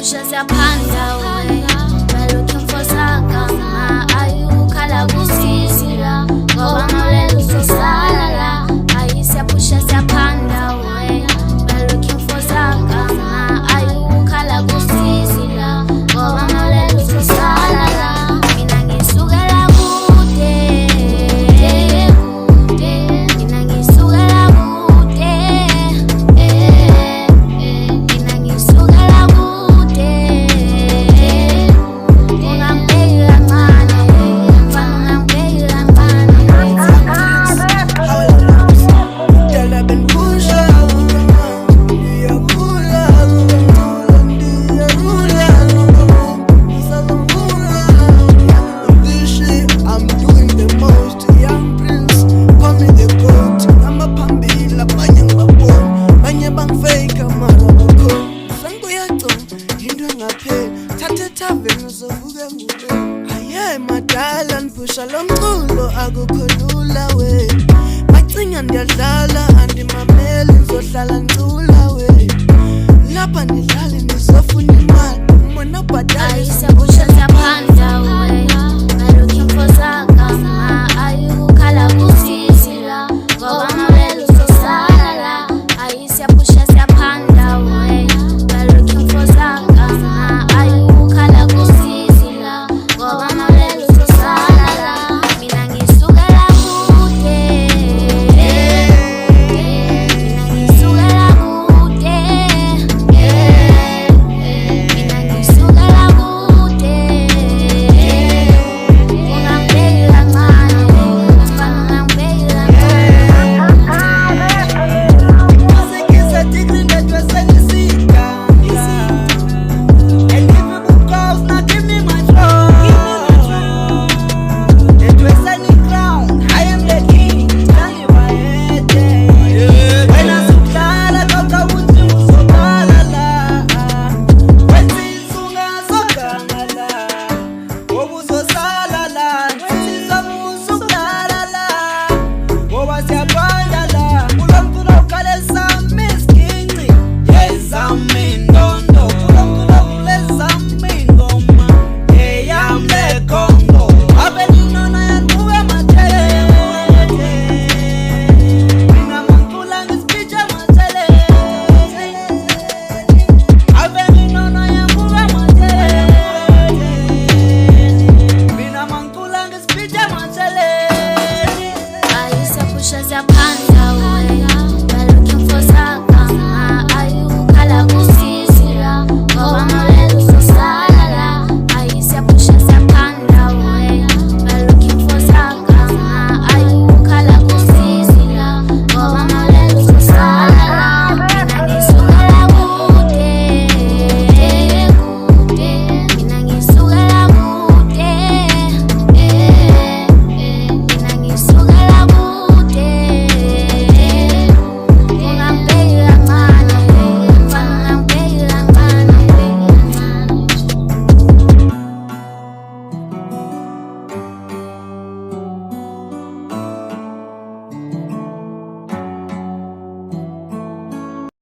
siyapusha siyaphanda we. We're looking for sakama, ayukhala kusisi la, ngoba mawulela uzosala la. Ayi siyapusha siyaphanda we. We're looking for sakama, ayukhala kusisi la, ngoba mawulela uzosala la. Mina ngisukela kude, mina ngisukela kude, mina ngisukela kude. Ungangibheki kancane, mfana ungangibheki kancane. Girl, I've been pushing. I'm doing the most. Young Prince, call me the goat. I'm a pambila, banyang babon. Banyabang fake, amara bakon. Sango yato, hindu ngape. Tate taveno so buga mube. Aye, madalan push along mulo. Ago kolula we. Macing and yadala and my mail is so talented.